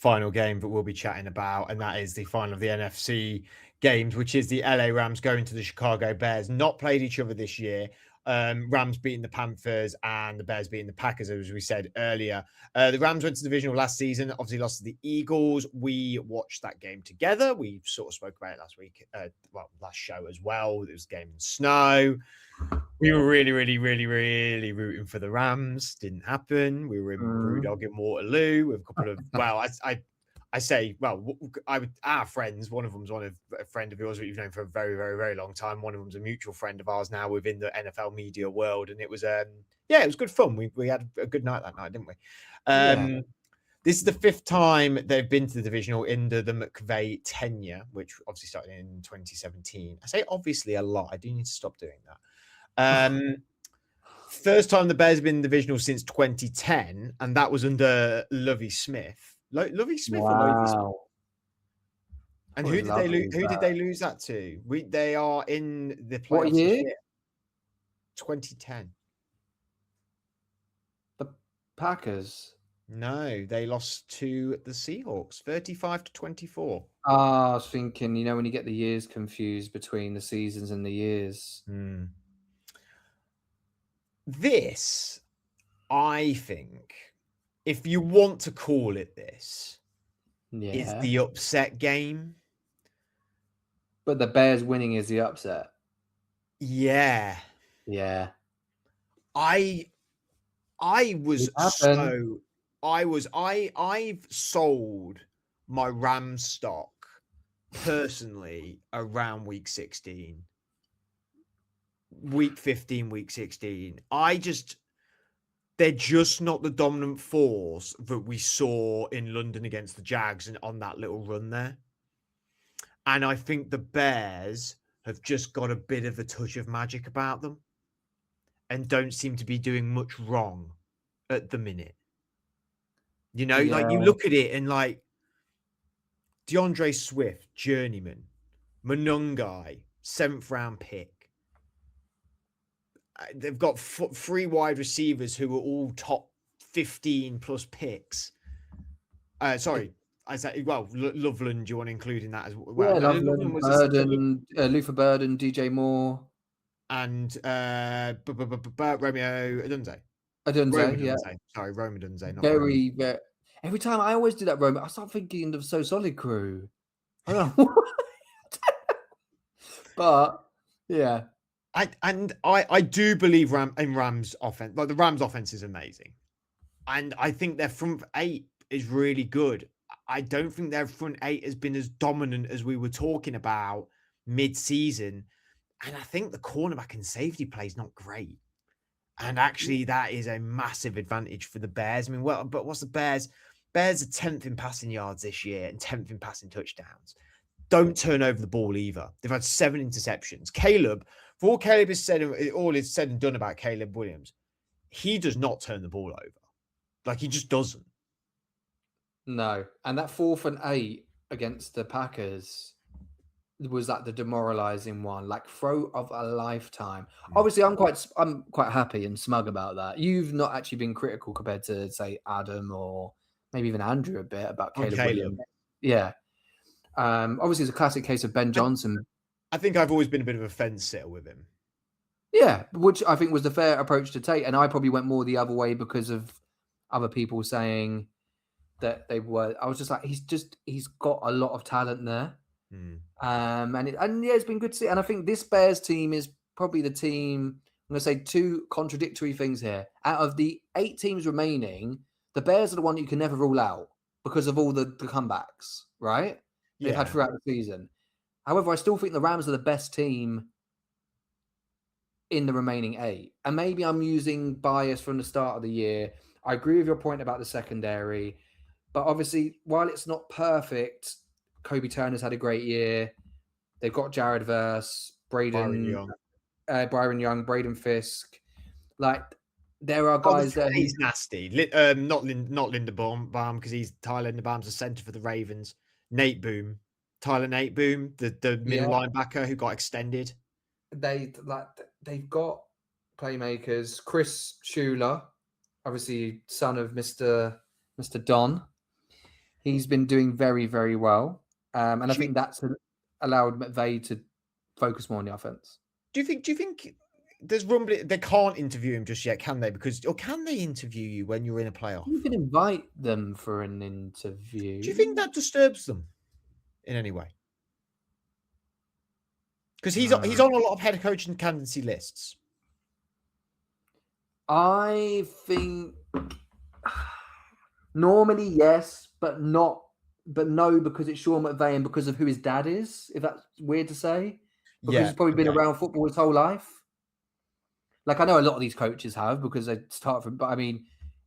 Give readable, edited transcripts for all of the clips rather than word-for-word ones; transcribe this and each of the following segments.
final game that we'll be chatting about, and that is the final of the NFC games, which is the LA Rams going to the Chicago Bears. Not played each other this year. Rams beating the Panthers and the Bears beating the Packers, as we said earlier. The Rams went to the divisional last season, obviously lost to the Eagles. We watched that game together. We sort of spoke about it last week, last show as well. It was a game in snow. We were really rooting for the Rams. Didn't happen. We were in Brewdog in Waterloo with a couple of, our friends, one of them's a friend of yours that you've known for a very long time. One of them's a mutual friend of ours now within the NFL media world. And it was, it was good fun. We had a good night that night, didn't we? This is the 5th time they've been to the divisional under the McVay tenure, which obviously started in 2017. I say obviously a lot. I do need to stop doing that. First time the Bears have been in the divisional since 2010, and that was under Lovie Smith. Lovie Smith or Lovie Smith? And who did they lose that to? They are in the playoffs. What year? 2010. The Packers. No, they lost to the Seahawks, 35-24. I was thinking, when you get the years confused between the seasons and the years. This, I think, if you want to call it this, is the upset game. But the Bears winning is the upset. Yeah. I've sold my Rams stock personally around week 16. Week 15, week 16. They're just not the dominant force that we saw in London against the Jags and on that little run there. And I think the Bears have just got a bit of a touch of magic about them and don't seem to be doing much wrong at the minute. You look at it and DeAndre Swift, journeyman, Monungai, 7th round pick. They've got 3 wide receivers who are all top 15 plus picks. Loveland, do you want to include in that as well? Yeah, Loveland, Luther Burden, DJ Moore. And Romeo Odunze. Sorry, Rome Odunze. Every time I always do that, Rome, I start thinking of So Solid Crew. I don't know. But, yeah. I do believe in Rams offense. The Rams offense is amazing. And I think their front 8 is really good. I don't think their front 8 has been as dominant as we were talking about mid-season. And I think the cornerback and safety play is not great. And actually, that is a massive advantage for the Bears. I mean, but what's the Bears? Bears are 10th in passing yards this year and 10th in passing touchdowns. Don't turn over the ball either. They've had 7 interceptions. Caleb, for all Caleb has said, all is said and done about Caleb Williams, he does not turn the ball over. He just doesn't. No. And that 4th and 8 against the Packers was the demoralizing one, throw of a lifetime. Obviously, I'm quite happy and smug about that. You've not actually been critical compared to, say, Adam or maybe even Andrew a bit about Caleb Williams. Yeah. Obviously, it's a classic case of Ben Johnson. I think I've always been a bit of a fence sitter with him. Yeah, which I think was the fair approach to take. And I probably went more the other way because of other people saying that they were. I was just he's got a lot of talent there. It's been good to see. And I think this Bears team is probably the team. I'm going to say 2 contradictory things here. Out of the 8 teams remaining, the Bears are the one you can never rule out because of all the comebacks, right? They've had throughout the season. However, I still think the Rams are the best team in the remaining 8. And maybe I'm using bias from the start of the year. I agree with your point about the secondary. But obviously, while it's not perfect, Kobe Turner's had a great year. They've got Jared Verse, Byron Young, Braden Fisk. There are guys there. He's nasty. Not Linderbaum because Tyler Linderbaum's a center for the Ravens. Tyler Nate Boom, the middle linebacker who got extended. They've got playmakers. Chris Schuler, obviously son of Mr. Don. He's been doing very, very well. And I Do you, think that's allowed McVay to focus more on the offense. do you think there's rumbling? They can't interview him just yet, can they? Or can they interview you when you're in a playoff? You can invite them for an Do interview. you think that disturbs them in any way? Because he's on a lot of head coaching candidacy lists. I think normally yes, but no, because it's Sean McVay and because of who his dad is. If that's weird to say, because he's probably been around football his whole life. Like I know a lot of these coaches have because they start from. But I mean,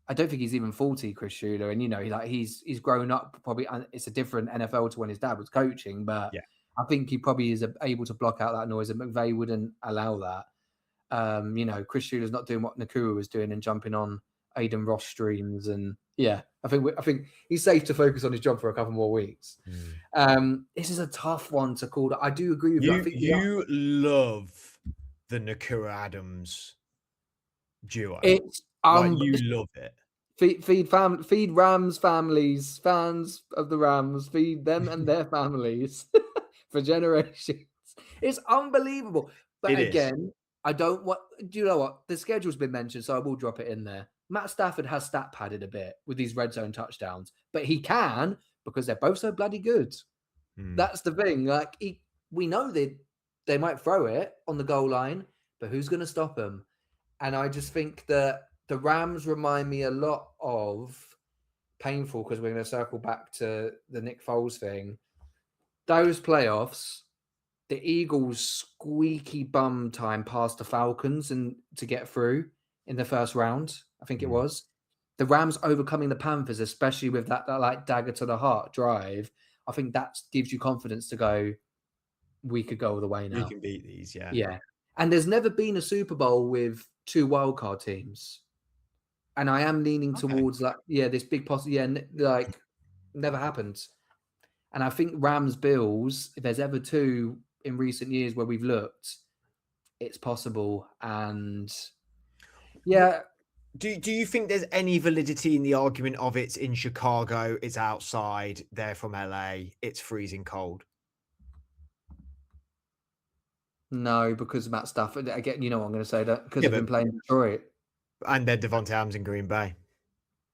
I don't think he's even 40, Chris Schuler, and he's grown up probably. And it's a different NFL to when his dad was coaching, but I think he probably is able to block out that noise, and McVay wouldn't allow that. Chris Schuler's not doing what Nakua was doing and jumping on Aiden Ross streams, and I think he's safe to focus on his job for a couple more weeks. This is a tough one to call. I do agree with you. I think you love the Nakua Adams duo. It's you love it. Feed Rams families, fans of the Rams, feed them and their families for generations. It's unbelievable. But again, I don't want. Do you know what? The schedule's been mentioned, so I will drop it in there. Matt Stafford has stat padded a bit with these red zone touchdowns, but he can because they're both so bloody good. That's the thing. Like we know they might throw it on the goal line, but who's going to stop them? And I just think that the Rams remind me a lot of painful because we're going to circle back to the Nick Foles thing. Those playoffs, the Eagles squeaky bum time past the Falcons and to get through in the first round, I think it was. The Rams overcoming the Panthers, especially with that like dagger to the heart drive. I think that gives you confidence to go, we could go all the way now. We can beat these, yeah. Yeah. And there's never been a Super Bowl with 2 wildcard teams. And I am leaning towards this big like never happened. And I think Rams Bills, if there's ever 2 in recent years where we've looked, it's possible. And do you think there's any validity in the argument of it's in Chicago, it's outside, they're from LA, it's freezing cold? No, because Matt Stafford. Again, you know what I'm going to say, that because they've been playing Detroit. And they're Devontae Adams in Green Bay.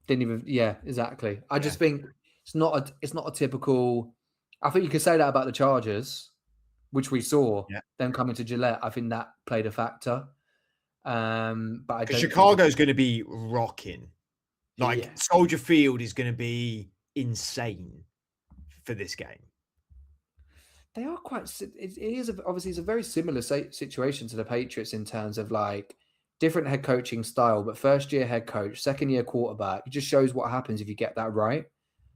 Didn't even, exactly. I just think it's not a typical. I think you could say that about the Chargers, which we saw them coming to Gillette. I think that played a factor. But I don't. Chicago's going to be rocking. Like Soldier Field is going to be insane for this game. They are quite. It is obviously it's a very similar situation to the Patriots in terms of like different head coaching style, but first year head coach, second year quarterback. It just shows what happens if you get that right.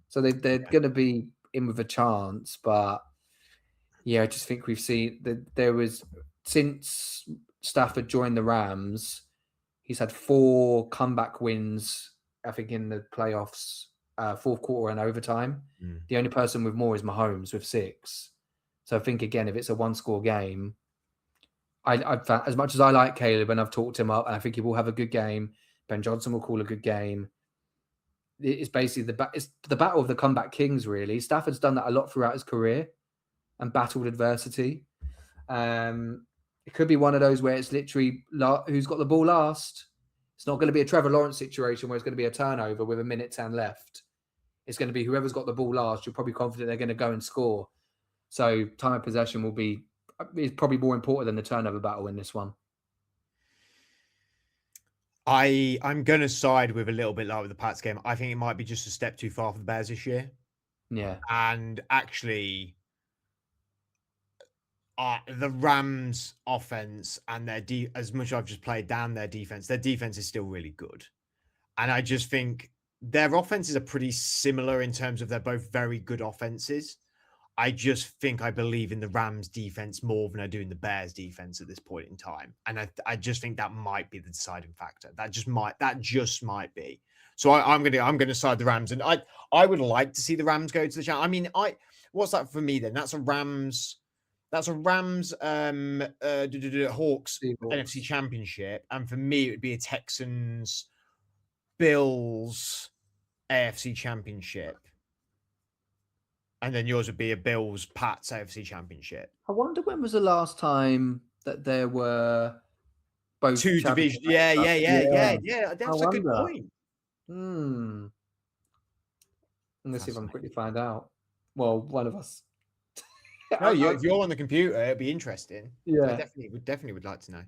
So they're going to be in with a chance, but I just think we've seen that there was since Stafford joined the Rams, he's had 4 comeback wins. I think in the playoffs, fourth quarter and overtime. The only person with more is Mahomes with 6. So I think again, if it's a 1-score game, I've found, as much as I like Caleb and I've talked him up, and I think he will have a good game. Ben Johnson will call a good game. It's basically the battle of the comeback kings, really. Stafford's done that a lot throughout his career and battled adversity. It could be one of those where it's literally who's got the ball last. It's not going to be a Trevor Lawrence situation where it's going to be a turnover with 1:10 left. It's going to be whoever's got the ball last. You're probably confident they're going to go and score. So time of possession is probably more important than the turnover battle in this one. I'm going to side with a little bit like with the Pats game. I think it might be just a step too far for the Bears this year. Yeah. And actually, the Rams offense and their as much as I've just played down their defense is still really good. And I just think their offenses are pretty similar in terms of they're both very good offenses. I just think I believe in the Rams defense more than I do in the Bears defense at this point in time. And I just think that might be the deciding factor. That just might be. So I'm gonna side the Rams. And I would like to see the Rams go to the challenge. I mean, what's that for me then? That's a Rams Hawks NFC Championship. And for me, it would be a Texans Bills AFC Championship. And then yours would be a Bills Pats AFC Championship. I wonder when was the last time that there were both Two championship division. Yeah. I That's a good wonder. point. Let's see if I can quickly find out. Well, one of us. No, if you're on the computer, it'd be interesting. Yeah. I definitely would like to know.